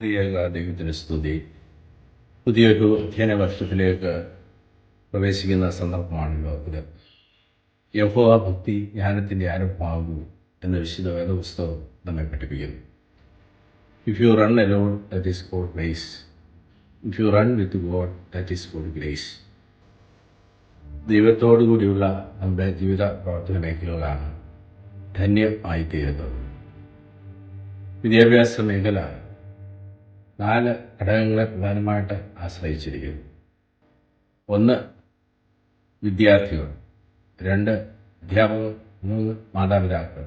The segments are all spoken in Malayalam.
പ്രിയ ദൈവത്തിന് സ്തുതി. പുതിയൊരു അധ്യയന വർഷത്തിലേക്ക് പ്രവേശിക്കുന്ന സന്ദർഭമാണല്ലോ ഇത്. യഹോവ ഭക്തി ജ്ഞാനത്തിൻ്റെ ആരംഭമാകൂ എന്ന വിശുദ്ധ വേദപുസ്തകം നമ്മെ പഠിപ്പിക്കുന്നു. If you run alone that is called grace. If you run with God that is called grace. ദൈവത്തോടു കൂടിയുള്ള നമ്മുടെ ജീവിത പ്രവർത്തന മേഖലകളാണ് ധന്യമായിത്തീരുന്നത്. വിദ്യാഭ്യാസ മേഖല 4 ഘടകങ്ങളെ പ്രധാനമായിട്ട് ആശ്രയിച്ചിരിക്കുന്നു. 1 വിദ്യാർത്ഥികൾ, 2 അധ്യാപകർ, 3 മാതാപിതാക്കൾ,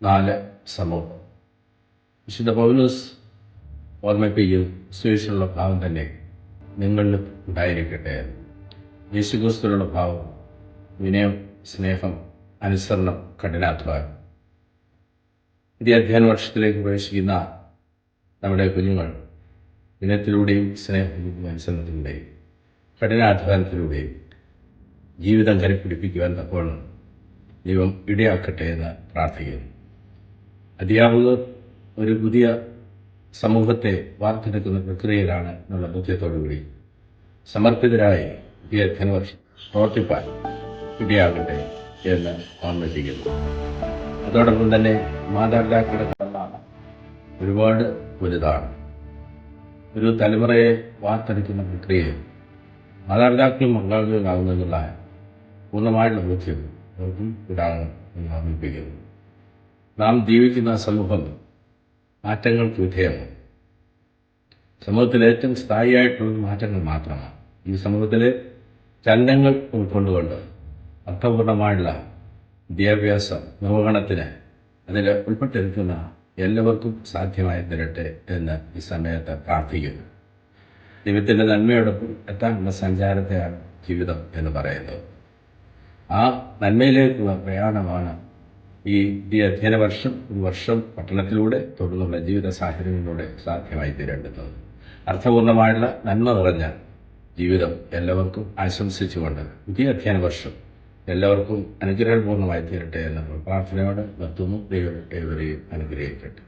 4 സമൂഹം. വിശുദ്ധ പൗലോസ് ഓർമ്മിപ്പിക്കും, സുവിശേഷമുള്ള ഭാവം തന്നെ നിങ്ങളിലും ഉണ്ടായിരിക്കട്ടെ. യേശുക്രിസ്തുവിനുള്ള ഭാവം വിനയം, സ്നേഹം, അനുസരണം, കഠിനാധ്വാനം. അധ്യയന വർഷത്തിലേക്ക് പ്രവേശിക്കുന്ന നമ്മുടെ കുഞ്ഞുങ്ങൾ വിനയത്തിലൂടെയും സ്നേഹത്തിലൂടെയും അനുസരണത്തിലൂടെയും കഠിനാധ്വാനത്തിലൂടെയും ജീവിതം കരുപ്പിടിപ്പിക്കുവാൻ തക്കവണ്ണം ദൈവം ഇടയാക്കട്ടെ എന്ന് പ്രാർത്ഥിക്കുന്നു. അധ്യാപകർ ഒരു പുതിയ സമൂഹത്തെ വാർത്തെടുക്കുന്ന പ്രക്രിയയിലാണ് എന്നുള്ള ബോധ്യത്തോടുകൂടി സമർപ്പിതരായി ഈ അധ്യയന വർഷം പ്രവർത്തിപ്പാൻ ഇടയാകട്ടെ എന്ന് ഓർമ്മിപ്പിക്കുന്നു. അതോടൊപ്പം തന്നെ മാതാപിതാക്കളുടെ കടമ ഒരുപാട് വലുതാണ്. ഒരു തലമുറയെ വാർത്തെടുക്കുന്ന പ്രക്രിയയിൽ മാതാപിതാക്കളും പങ്കാളികളാകുന്നതിനുള്ള പൂർണ്ണമായിട്ടുള്ള ബോധ്യം അവർക്കും ഉണ്ടാകണം എന്ന് ഓർമ്മിപ്പിക്കുന്നു. നാം ജീവിക്കുന്ന സമൂഹം മാറ്റങ്ങൾക്ക് വിധേയമാണ്. സമൂഹത്തിൽ ഏറ്റവും സ്ഥായിയായിട്ടുള്ള മാറ്റങ്ങൾ മാത്രമാണ്. ഈ സമൂഹത്തിലെ ചലനങ്ങൾ ഉൾക്കൊണ്ടുകൊണ്ട് അർത്ഥപൂർണമായുള്ള വിദ്യാഭ്യാസ നിർവഹണത്തിന് അതിൽ ഉൾപ്പെട്ടിരിക്കുന്ന എല്ലാവർക്കും സാധ്യമായി തരട്ടെ എന്ന് ഈ സമയത്ത് പ്രാർത്ഥിക്കുന്നു. ദൈവത്തിൻ്റെ നന്മയോടൊപ്പം എത്താനുള്ള സഞ്ചാരത്തെയാണ് ജീവിതം എന്ന് പറയുന്നത്. ആ നന്മയിലേക്കുള്ള പ്രയാണമാണ് ഈ അധ്യയന വർഷം, ഒരു വർഷം പഠനത്തിലൂടെ തുടർന്നുള്ള ജീവിത സാഹചര്യങ്ങളിലൂടെ സാധ്യമായി തീരേണ്ടത്. അർത്ഥപൂർണമായുള്ള നന്മ നിറഞ്ഞ ജീവിതം എല്ലാവർക്കും ആശംസിച്ചുകൊണ്ട് പുതിയ അധ്യയന വർഷം എല്ലാവർക്കും അനുഗ്രഹപൂർണ്ണമായി തീരട്ടെ എന്ന പ്രാർത്ഥനയോടെ നിർത്തുന്നു. ദൈവം ഏവരെയും അനുഗ്രഹിക്കട്ടെ.